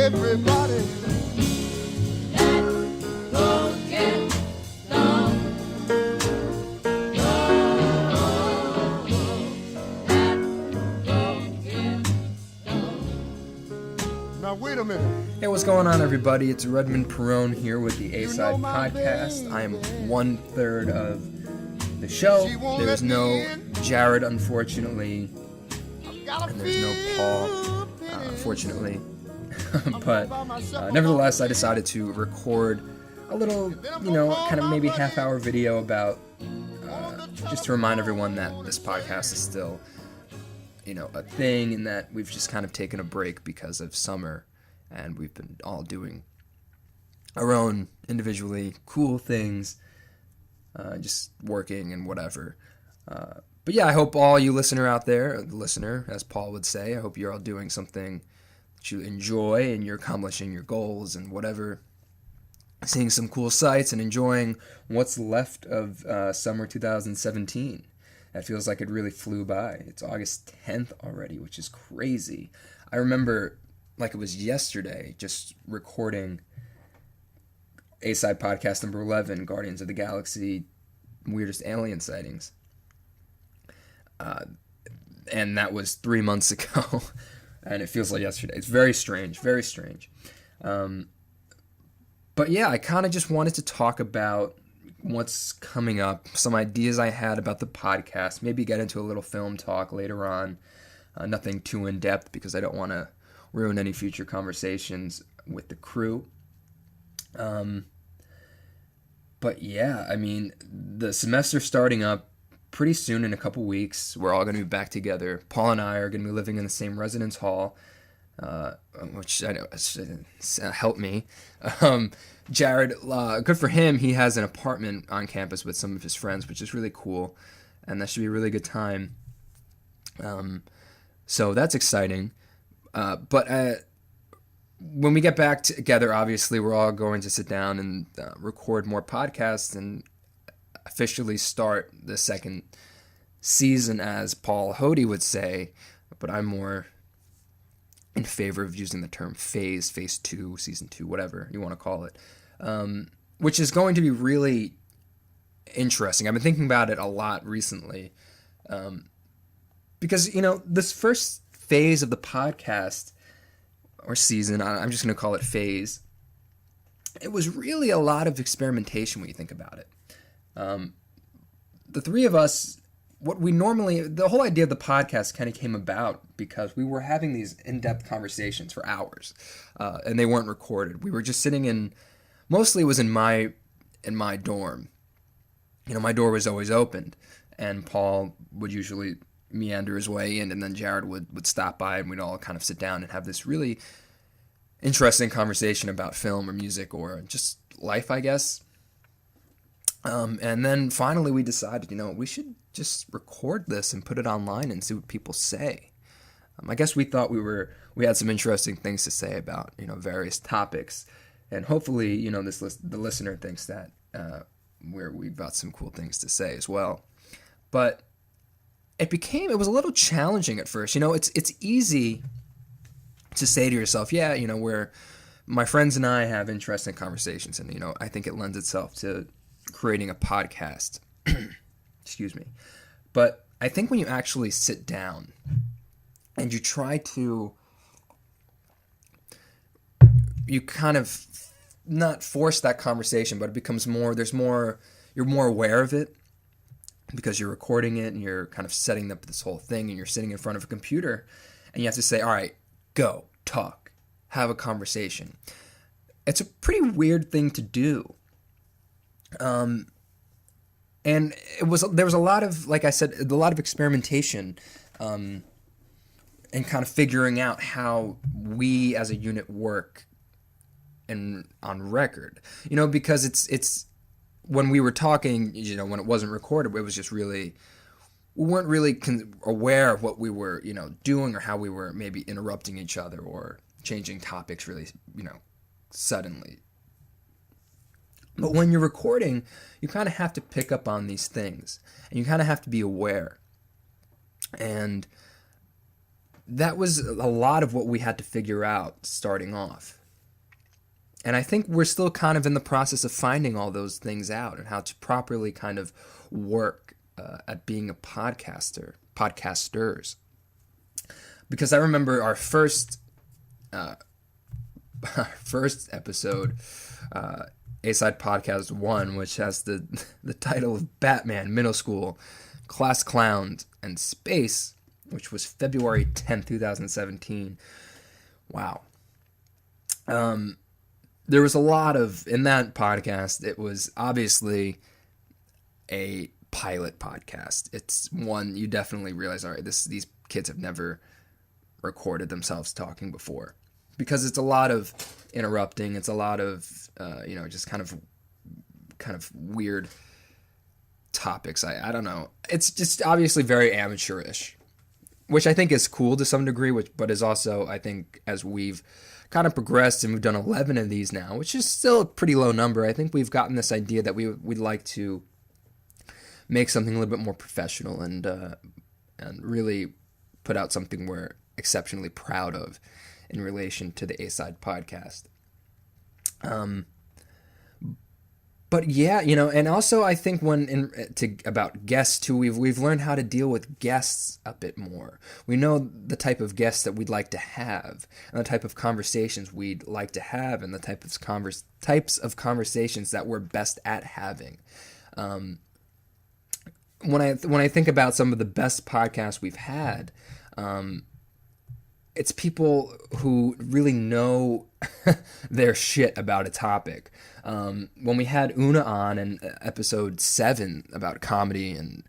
Everybody. Now wait a minute. Hey, what's going on, everybody? It's Reddmond Perone here with the A-Side Podcast. I am 1/3 of the show. There's no Jared, unfortunately, and there's no Paul, unfortunately. But nevertheless, I decided to record a little, kind of maybe half-hour video about, just to remind everyone that this podcast is still, a thing, and that we've just kind of taken a break because of summer, and we've been all doing our own individually cool things, just working and whatever. But yeah, I hope all you listener out there, the listener, as Paul would say, I hope you're all doing something that you enjoy and you're accomplishing your goals and whatever, seeing some cool sights and enjoying what's left of summer 2017. That feels like it really flew by. It's August 10th already, which is crazy. I remember like it was yesterday just recording A-Side Podcast number 11, Guardians of the Galaxy, Weirdest Alien Sightings. And that was 3 months ago, and it feels like yesterday. It's very strange, very strange. But yeah, I kind of just wanted to talk about what's coming up, some ideas I had about the podcast, maybe get into a little film talk later on. Nothing too in-depth because I don't want to ruin any future conversations with the crew. But yeah, I mean, the semester's starting up pretty soon in a couple weeks. We're all going to be back together. Paul and I are going to be living in the same residence hall, which I know helped me. Jared, good for him. He has an apartment on campus with some of his friends, which is really cool, and that should be a really good time. So that's exciting. But when we get back together, obviously, we're all going to sit down and record more podcasts and officially start the second season, as Paul Hoti would say, but I'm more in favor of using the term phase 2, season 2, whatever you want to call it, which is going to be really interesting. I've been thinking about it a lot recently, because, this first phase of the podcast, or season, I'm just going to call it phase, it was really a lot of experimentation when you think about it. The three of us, the whole idea of the podcast kind of came about because we were having these in-depth conversations for hours, and they weren't recorded. We were just sitting mostly it was in my dorm. My door was always opened, and Paul would usually meander his way in, and then Jared would stop by, and we'd all kind of sit down and have this really interesting conversation about film or music or just life, I guess. And then finally we decided, we should just record this and put it online and see what people say. I guess we thought we had some interesting things to say about, various topics, and hopefully, the listener thinks that we've got some cool things to say as well. But it was a little challenging at first. It's easy to say to yourself, yeah, where my friends and I have interesting conversations, and, I think it lends itself to creating a podcast. Excuse me. But I think when you actually sit down and you try to, you kind of not force that conversation, but it becomes you're more aware of it because you're recording it and you're kind of setting up this whole thing, and you're sitting in front of a computer and you have to say, all right, go, talk, have a conversation. It's a pretty weird thing to do. And there was a lot of, like I said, a lot of experimentation, and kind of figuring out how we as a unit work and on record, because it's when we were talking, when it wasn't recorded, it was just really, we weren't really aware of what we were, doing, or how we were maybe interrupting each other or changing topics really, suddenly. But when you're recording, you kind of have to pick up on these things, and you kind of have to be aware. And that was a lot of what we had to figure out starting off. And I think we're still kind of in the process of finding all those things out and how to properly kind of work at being a podcasters. Because I remember our first episode, A-Side Podcast 1, which has the title of Batman, Middle School, Class Clowns, and Space, which was February 10th, 2017. Wow. There was a lot of, in that podcast, it was obviously a pilot podcast. It's one you definitely realize, all right, these kids have never recorded themselves talking before. Because it's a lot of interrupting, it's a lot of, just kind of weird topics. I don't know. It's just obviously very amateurish, which I think is cool to some degree, but is also, I think, as we've kind of progressed and we've done 11 of these now, which is still a pretty low number, I think we've gotten this idea that we'd like to make something a little bit more professional and really put out something we're exceptionally proud of in relation to the A-Side Podcast. But yeah, and also I think about guests too, we've learned how to deal with guests a bit more. We know the type of guests that we'd like to have, and the type of conversations we'd like to have, and the types of conversations that we're best at having. When I think about some of the best podcasts we've had, it's people who really know their shit about a topic. When we had Una on in episode 7 about comedy, and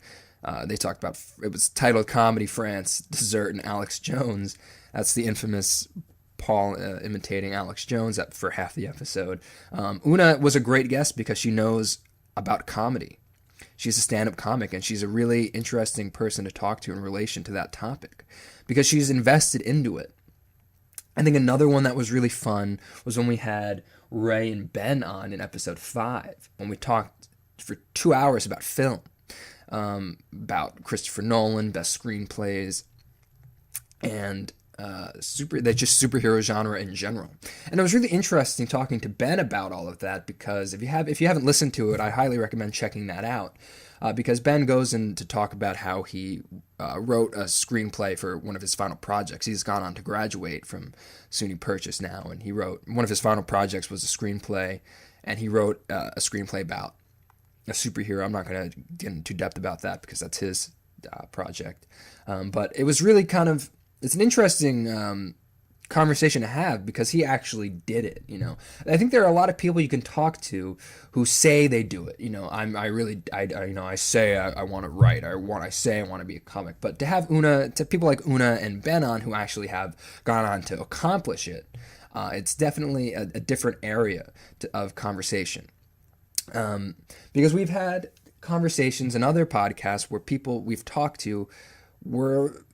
they talked about, it was titled Comedy, France, Dessert, and Alex Jones. That's the infamous Paul imitating Alex Jones for half the episode. Una was a great guest because she knows about comedy. She's a stand-up comic, and she's a really interesting person to talk to in relation to that topic because she's invested into it. I think another one that was really fun was when we had Ray and Ben on in episode 5, when we talked for 2 hours about film, about Christopher Nolan, best screenplays, and just superhero genre in general. And it was really interesting talking to Ben about all of that, because if you haven't listened to it, I highly recommend checking that out. Because Ben goes in to talk about how he wrote a screenplay for one of his final projects. He's gone on to graduate from SUNY Purchase now, and he wrote, one of his final projects was a screenplay, and he wrote a screenplay about a superhero. I'm not going to get into depth about that because that's his project. But it was really it's an interesting conversation to have because he actually did it. I think there are a lot of people you can talk to who say they do it. I say I want to write. I say I want to be a comic. But to have people like Una and Ben on who actually have gone on to accomplish it, it's definitely a different area of conversation. Because we've had conversations in other podcasts where people we've talked to were,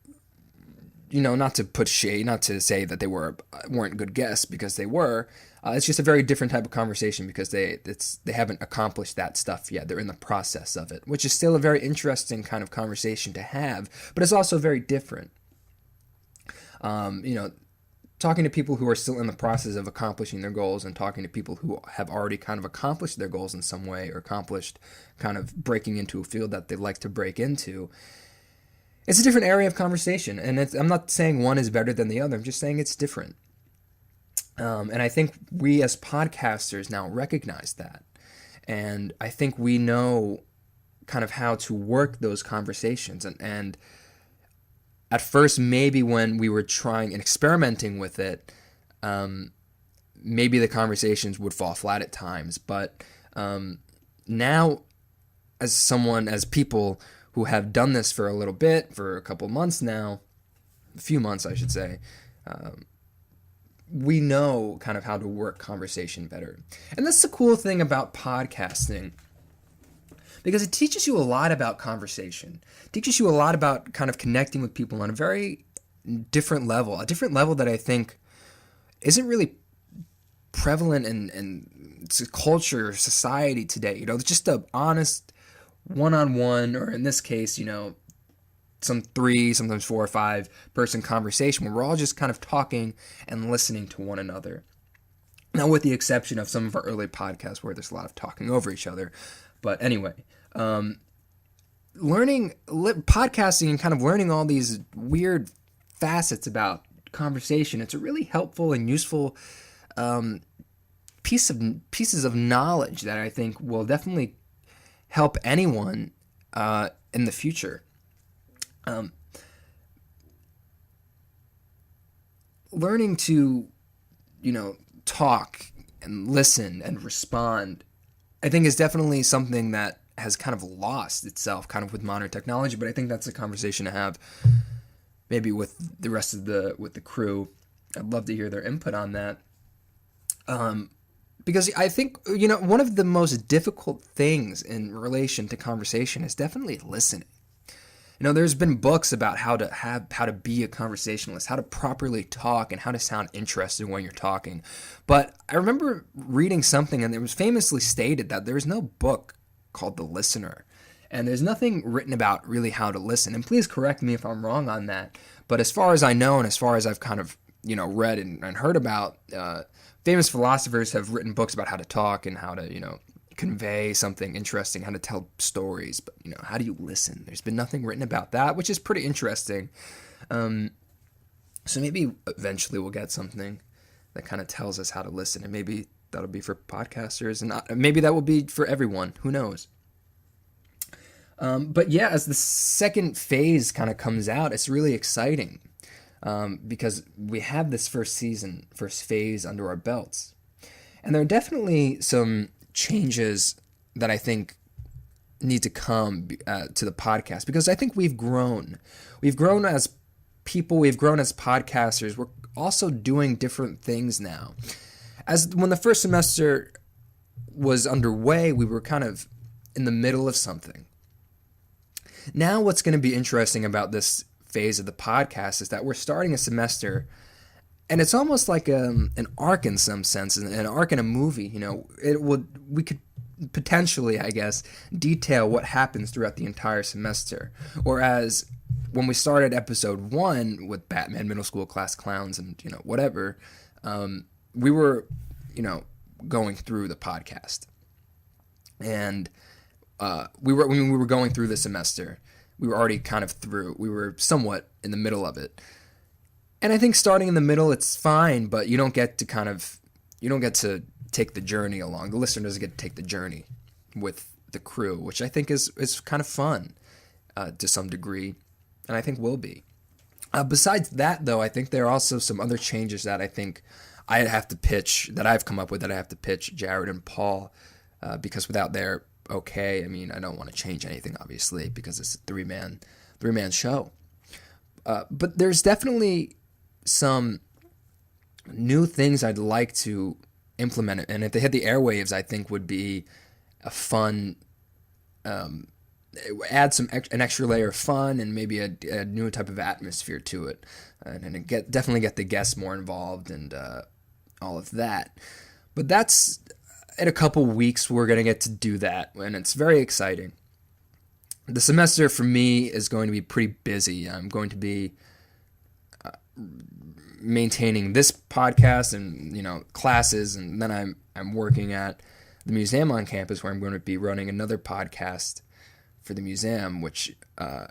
not to put shade, not to say that they weren't good guests, because they were. It's just a very different type of conversation because they haven't accomplished that stuff yet. They're in the process of it, which is still a very interesting kind of conversation to have, but it's also very different. Talking to people who are still in the process of accomplishing their goals and talking to people who have already kind of accomplished their goals in some way or accomplished kind of breaking into a field that they'd like to break into. It's a different area of conversation, and I'm not saying one is better than the other. I'm just saying it's different. And I think we as podcasters now recognize that. And I think we know kind of how to work those conversations. And at first, maybe when we were trying and experimenting with it, maybe the conversations would fall flat at times. But now, as people who have done this for a little bit, for a couple months now, a few months I should say, we know kind of how to work conversation better. And that's the cool thing about podcasting, because it teaches you a lot about conversation. It teaches you a lot about kind of connecting with people on a very different level that I think isn't really prevalent in culture, society today. It's just a honest one-on-one, or in this case, some 3, sometimes 4 or 5 person conversation where we're all just kind of talking and listening to one another. Now, with the exception of some of our early podcasts where there's a lot of talking over each other. But anyway, podcasting and kind of learning all these weird facets about conversation, it's a really helpful and useful pieces of knowledge that I think will definitely help anyone in the future. Learning to, talk and listen and respond, I think is definitely something that has kind of lost itself kind of with modern technology, but I think that's a conversation to have maybe with the rest of the crew. I'd love to hear their input on that. Because I think, one of the most difficult things in relation to conversation is definitely listening. There's been books about how to be a conversationalist, how to properly talk, and how to sound interesting when you're talking. But I remember reading something, and it was famously stated that there's no book called The Listener, and there's nothing written about really how to listen. And please correct me if I'm wrong on that. But as far as I know, and as far as I've kind of read and heard about, famous philosophers have written books about how to talk and how to convey something interesting, how to tell stories, but how do you listen? There's been nothing written about that, which is pretty interesting. So maybe eventually we'll get something that kind of tells us how to listen, and maybe that'll be for podcasters, and maybe that will be for everyone. Who knows? But yeah, as the second phase kind of comes out, it's really exciting because we have this first phase under our belts, and there are definitely some changes that I think need to come to the podcast, because I think we've grown as people, we've grown as podcasters. We're also doing different things now. As when the first semester was underway, we were kind of in the middle of something. Now what's going to be interesting about this phase of the podcast is that we're starting a semester, and it's almost like an arc in some sense, an arc in a movie. We could potentially, I guess, detail what happens throughout the entire semester. Whereas when we started episode 1 with Batman Middle School Class Clowns and whatever, we were going through the podcast, and when we were going through the semester, we were already kind of through. We were somewhat in the middle of it. And I think starting in the middle, it's fine, but you don't get to take the journey along. The listener doesn't get to take the journey with the crew, which I think is kind of fun to some degree, and I think will be. Besides that, though, I think there are also some other changes that I think I have to pitch, that I've come up with, that I have to pitch Jared and Paul, because without their okay, I don't want to change anything, obviously, because it's a three-man show. But there's definitely some new things I'd like to implement, and if they hit the airwaves, I think would be a fun, add an extra layer of fun and maybe a new type of atmosphere to it, and definitely get the guests more involved and all of that. But that's in a couple weeks we're gonna get to do that, and it's very exciting. The semester for me is going to be pretty busy. I'm going to be maintaining this podcast and classes, and then I'm working at the museum on campus, where I'm going to be running another podcast for the museum, which I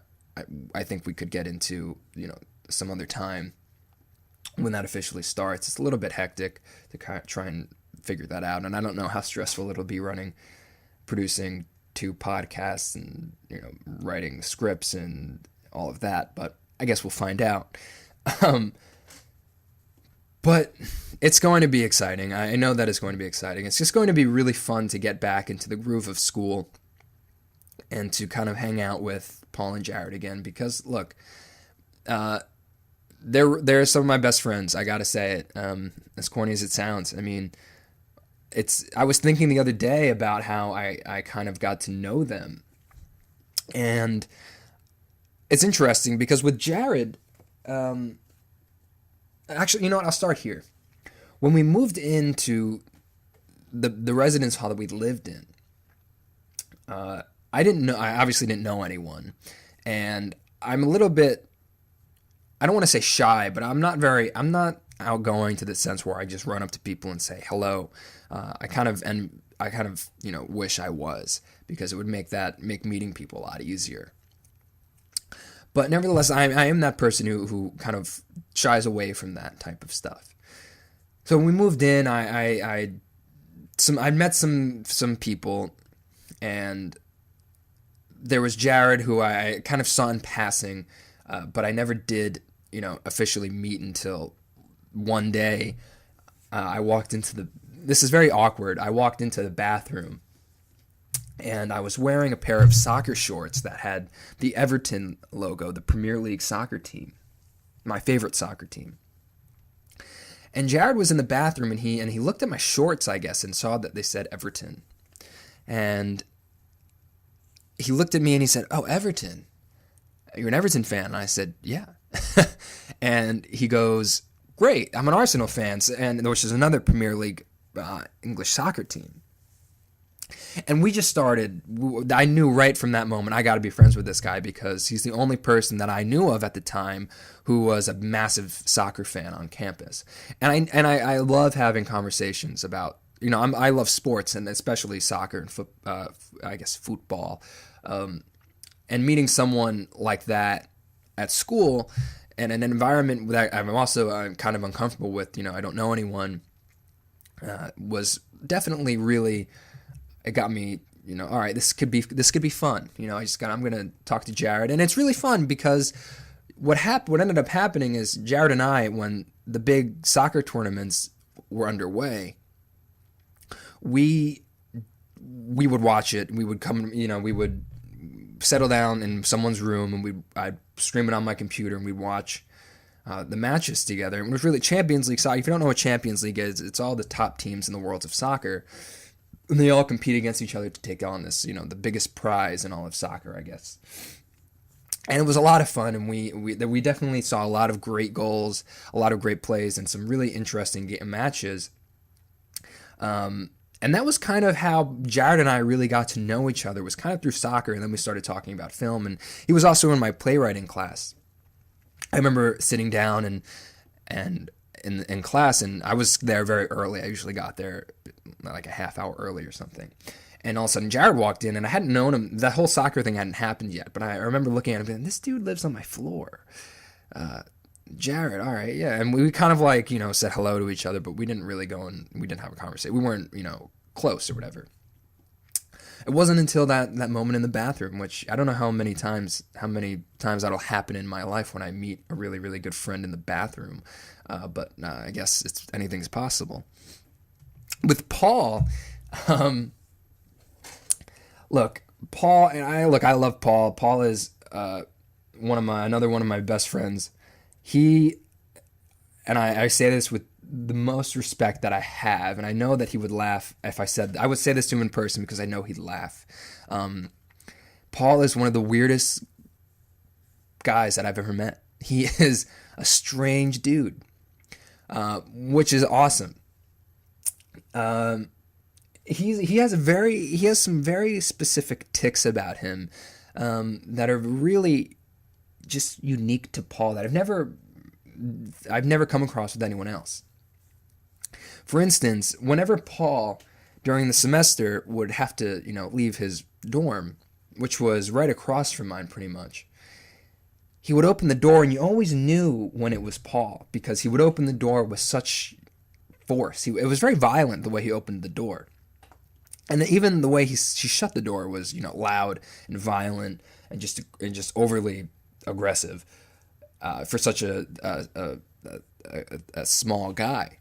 think we could get into some other time when that officially starts. It's a little bit hectic to try and figure that out, and I don't know how stressful it'll be producing 2 podcasts and writing scripts and all of that, but I guess we'll find out. But it's going to be exciting. I know that it's going to be exciting. It's just going to be really fun to get back into the groove of school and to kind of hang out with Paul and Jared again, because look, they're some of my best friends. I gotta say it. As corny as it sounds, I was thinking the other day about how I kind of got to know them, and it's interesting because with Jared, actually, you know what? I'll start here. When we moved into the residence hall that we lived in, I obviously didn't know anyone, and I'm a little bit, I don't want to say shy, but I'm not outgoing to the sense where I just run up to people and say hello. I kind of wish I was, because it would make meeting people a lot easier. But nevertheless, I am that person who kind of shies away from that type of stuff. So when we moved in, I met some people, and there was Jared, who I kind of saw in passing, but I never did, officially meet until one day. I walked into this is very awkward. I walked into the bathroom, and I was wearing a pair of soccer shorts that had the Everton logo, the Premier League soccer team, my favorite soccer team. And Jared was in the bathroom, and he looked at my shorts, I guess, and saw that they said Everton. And he looked at me and he said, "Oh, Everton. You're an Everton fan?" And I said, "Yeah." And he goes, "Great, I'm an Arsenal fan," which is another Premier League English soccer team. And we just started. I knew right from that moment I got to be friends with this guy, because he's the only person that I knew of at the time who was a massive soccer fan on campus. And I love having conversations about, I love sports, and especially soccer and football. And meeting someone like that at school, and an environment that I'm also kind of uncomfortable with, I don't know anyone, was definitely really, it got me, all right, this could be fun. I'm going to talk to Jared, and it's really fun, because what ended up happening is Jared and I, when the big soccer tournaments were underway, we would watch it. We would come, we would settle down in someone's room, and I'd stream it on my computer, and we'd watch the matches together. And it was really Champions League soccer. If you don't know what Champions League is, it's all the top teams in the world of soccer, and they all compete against each other to take on this, the biggest prize in all of soccer, I guess. And it was a lot of fun, and we definitely saw a lot of great goals, a lot of great plays, and some really interesting matches. And that was kind of how Jared and I really got to know each other, was kind of through soccer, and then we started talking about film. And he was also in my playwriting class. I remember sitting down and in class, and I was there very early. I usually got there like a half hour early or something. And all of a sudden, Jared walked in, and I hadn't known him. That whole soccer thing hadn't happened yet, but I remember looking at him and this dude lives on my floor. Jared, all right, yeah. And we kind of said hello to each other, but we didn't really we didn't have a conversation. We weren't, close or whatever. It wasn't until that moment in the bathroom, which I don't know how many times that'll happen in my life, when I meet a really, really good friend in the bathroom. But I guess anything's possible. With Paul, Paul, and I love Paul. Paul is another one of my best friends. I say this with the most respect that I have, and I know that he would laugh if I would say this to him in person, because I know he'd laugh. Paul is one of the weirdest guys that I've ever met. He is a strange dude, which is awesome. He has some very specific tics about him that are really just unique to Paul, that I've never come across with anyone else. For instance, whenever Paul during the semester would have to, leave his dorm, which was right across from mine pretty much, he would open the door, and you always knew when it was Paul, because he would open the door with such force. It was very violent the way he opened the door. And even the way she shut the door was, loud and violent and just overly aggressive for such a small guy.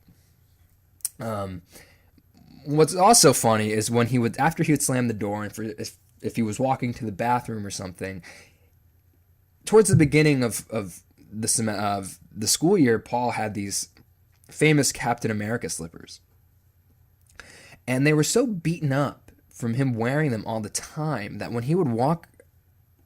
What's also funny is when after he would slam the door, and if he was walking to the bathroom or something, towards the beginning of the school year, Paul had these famous Captain America slippers. And they were so beaten up from him wearing them all the time that when he would walk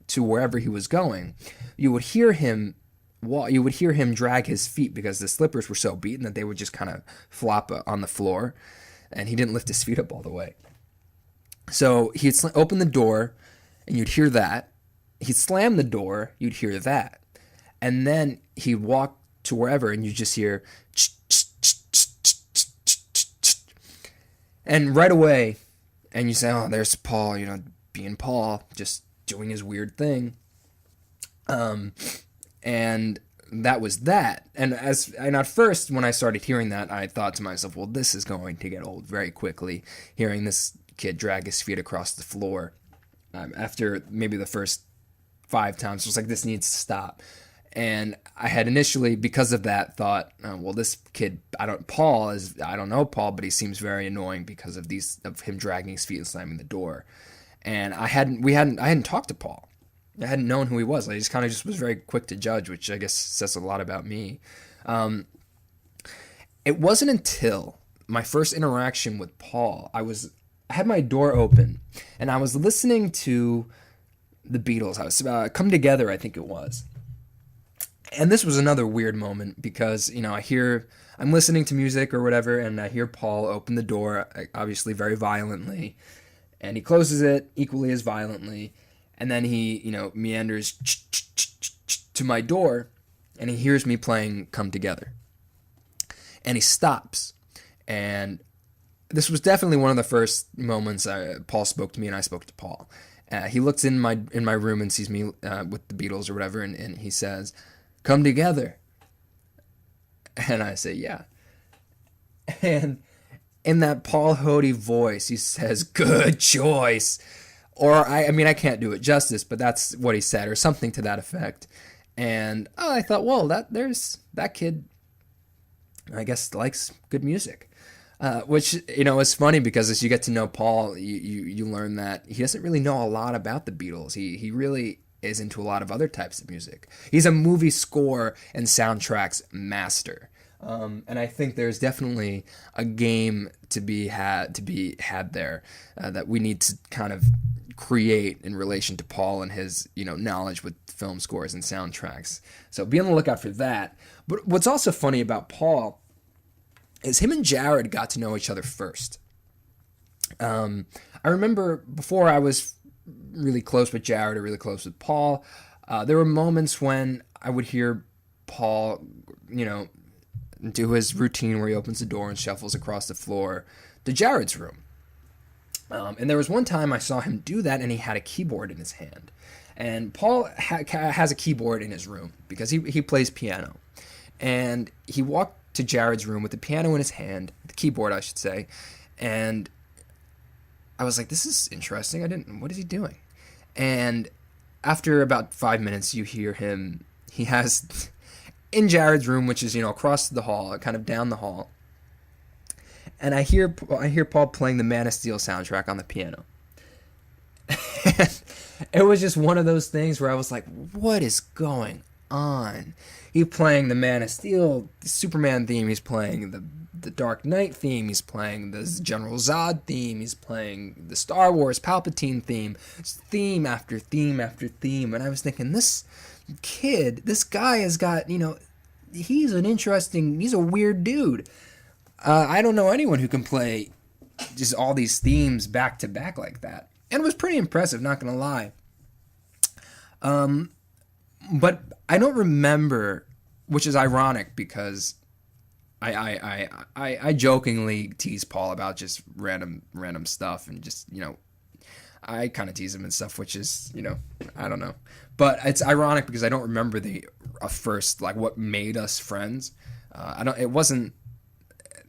to wherever he was going, you would hear him drag his feet, because the slippers were so beaten that they would just kind of flop on the floor, and he didn't lift his feet up all the way. So he'd open the door, and you'd hear that, he'd slam the door, you'd hear that. And then he'd walk to wherever, and you just hear, and right away, and you say, oh, there's Paul, being Paul, just doing his weird thing. And that was that. And at first, when I started hearing that, I thought to myself, well, this is going to get old very quickly, hearing this kid drag his feet across the floor. After maybe the first 5 times, I was like, this needs to stop. And I had initially, because of that, thought, well, this kid, I don't know Paul, but he seems very annoying because of him dragging his feet and slamming the door. And I hadn't talked to Paul. I hadn't known who he was. I just kind of was very quick to judge, which I guess says a lot about me. It wasn't until my first interaction with Paul, I had my door open, and I was listening to the Beatles. I was Come Together, I think it was. And this was another weird moment because, I'm listening to music or whatever, and I hear Paul open the door, obviously very violently, and he closes it equally as violently, and then he, meanders to my door, and he hears me playing Come Together. And he stops, and this was definitely one of the first moments Paul spoke to me and I spoke to Paul. He looks in my room and sees me with the Beatles or whatever, and he says, "Come Together." And I say, yeah. And in that Paul Hoti voice, he says, "Good choice." Or, I can't do it justice, but that's what he said, or something to that effect. And I thought, well, that kid, I guess, likes good music. Which, is funny because as you get to know Paul, you learn that he doesn't really know a lot about the Beatles. He really is into a lot of other types of music. He's a movie score and soundtracks master. And I think there's definitely a game to be had there that we need to kind of create in relation to Paul and his knowledge with film scores and soundtracks. So be on the lookout for that. But what's also funny about Paul is him and Jared got to know each other first. I remember before I was really close with Jared or really close with Paul, there were moments when I would hear Paul, do his routine where he opens the door and shuffles across the floor to Jared's room. And there was one time I saw him do that, and he had a keyboard in his hand. And Paul has a keyboard in his room because he plays piano. And he walked to Jared's room with the piano in his hand, the keyboard, I should say. And I was like, this is interesting. What is he doing? And after about 5 minutes, you hear him, he has, in Jared's room, which is, across the hall, kind of down the hall. And I hear Paul playing the Man of Steel soundtrack on the piano. It was just one of those things where I was like, what is going on? He's playing the Man of Steel, the Superman theme. He's playing the Dark Knight theme. He's playing the General Zod theme. He's playing the Star Wars Palpatine theme. It's theme after theme after theme. And I was thinking, this guy has got, he's a weird dude. I don't know anyone who can play just all these themes back to back like that. And it was pretty impressive, not going to lie. But I don't remember, which is ironic because I jokingly tease Paul about just random stuff and just, I kind of tease him and stuff, which is, I don't know. But it's ironic because I don't remember the first, like, what made us friends.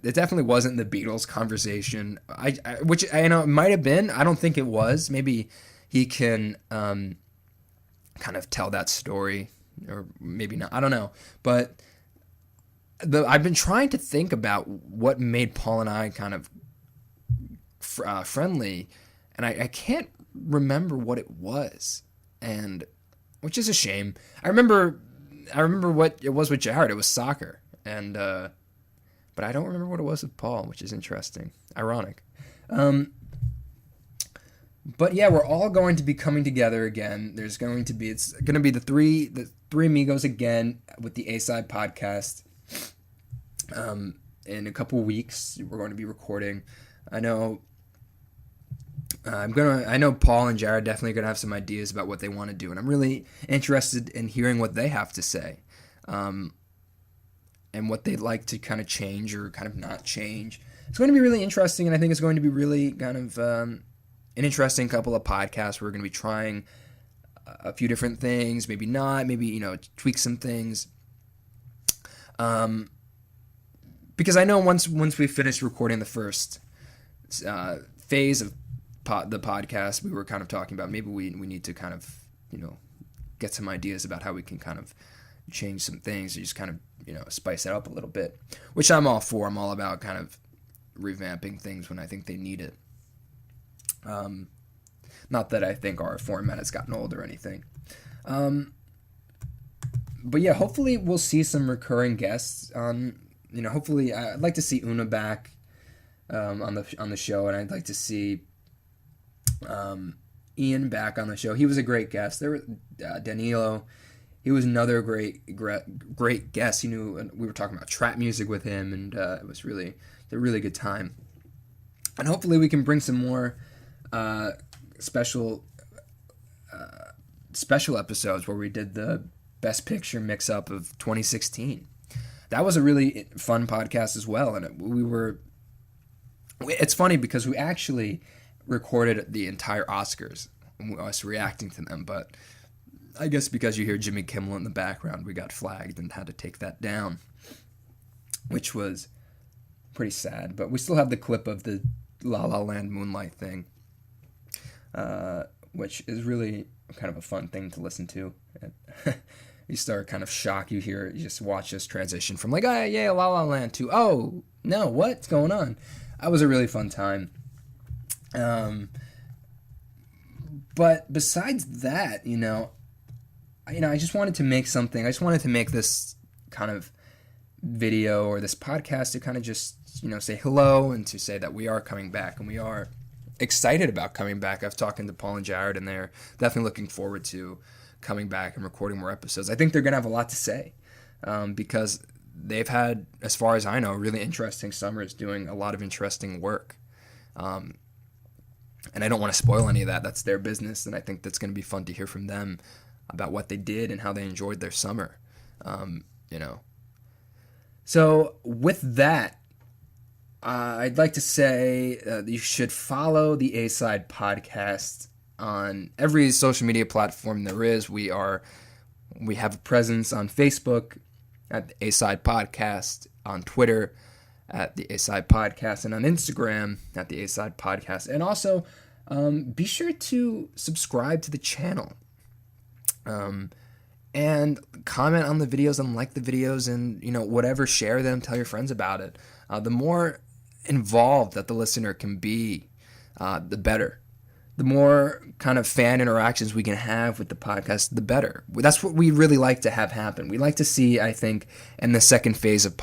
It definitely wasn't the Beatles conversation, which I know it might have been. I don't think it was. Maybe he can kind of tell that story, or maybe not. I don't know. But I've been trying to think about what made Paul and I kind of friendly, and I can't remember what it was, and which is a shame. I remember what it was with Jared. It was soccer, and but I don't remember what it was with Paul, which is interesting. Ironic. But yeah, we're all going to be coming together again. It's going to be the three amigos again with the A-Side podcast. In a couple weeks, we're going to be recording. I know I know Paul and Jared definitely gonna have some ideas about what they want to do, and I'm really interested in hearing what they have to say, and what they'd like to kind of change or kind of not change. It's going to be really interesting, and I think it's going to be really kind of an interesting couple of podcasts. We're going to be trying a few different things, maybe not, maybe tweak some things. Because I know once we finished recording the first phase of the podcast, we were kind of talking about maybe we need to kind of get some ideas about how we can kind of change some things, or just kind of spice it up a little bit, which I'm all for. I'm all about kind of revamping things when I think they need it. Not that I think our format has gotten old or anything. But yeah, hopefully we'll see some recurring guests on. Hopefully I'd like to see Una back on the show, and I'd like to see Ian back on the show. He was a great guest. There was Danilo. He was another great guest. He knew we were talking about trap music with him, and it was a really good time. And hopefully we can bring some more special episodes where we did the Best Picture mix-up of 2016. That was a really fun podcast as well, and it's funny because we actually recorded the entire Oscars, us reacting to them, but I guess because you hear Jimmy Kimmel in the background, we got flagged and had to take that down, which was pretty sad. But we still have the clip of the La La Land Moonlight thing, which is really kind of a fun thing to listen to. You start kind of shocked. You just watch this transition from like, oh yeah, La La Land to, oh no, what's going on? That was a really fun time. But besides that, I just wanted to make something. I just wanted to make this kind of video or this podcast to kind of just, say hello and to say that we are coming back and we are excited about coming back. I've talked to Paul and Jared, and they're definitely looking forward to coming back and recording more episodes. I think they're going to have a lot to say because they've had, as far as I know, really interesting summers doing a lot of interesting work. And I don't want to spoil any of that. That's their business, and I think that's going to be fun to hear from them about what they did and how they enjoyed their summer. So with that, I'd like to say you should follow the A-Side podcast on every social media platform there is. We have a presence on Facebook at the A-Side Podcast, on Twitter at the A-Side Podcast, and on Instagram at the A-Side Podcast. And also, be sure to subscribe to the channel. And comment on the videos and like the videos and, whatever, share them, tell your friends about it. The more involved that the listener can be, the better. The more kind of fan interactions we can have with the podcast, the better. That's what we really like to have happen. We like to see, I think, in the second phase of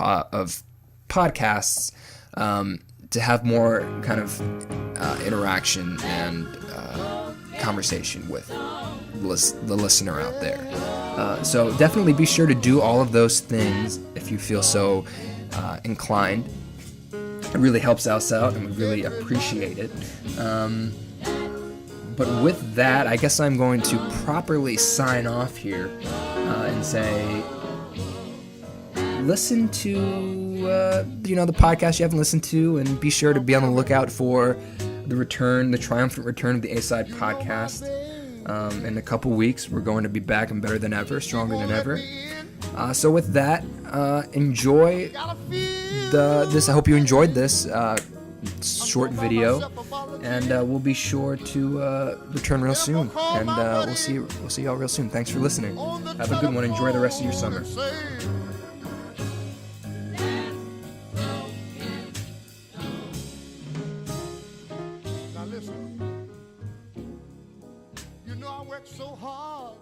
podcasts, to have more kind of interaction and conversation with the listener out there. So definitely be sure to do all of those things if you feel so inclined. It really helps us out, and we really appreciate it. But with that, I guess I'm going to properly sign off here and say, listen to the podcast you haven't listened to, and be sure to be on the lookout for the triumphant return of the A-Side podcast. In a couple weeks, we're going to be back and better than ever, stronger than ever. So with that, enjoy this. I hope you enjoyed this short video, and we'll be sure to return real soon. And we'll see y'all real soon. Thanks for listening. Have a good one. Enjoy the rest of your summer. Now listen, I worked so hard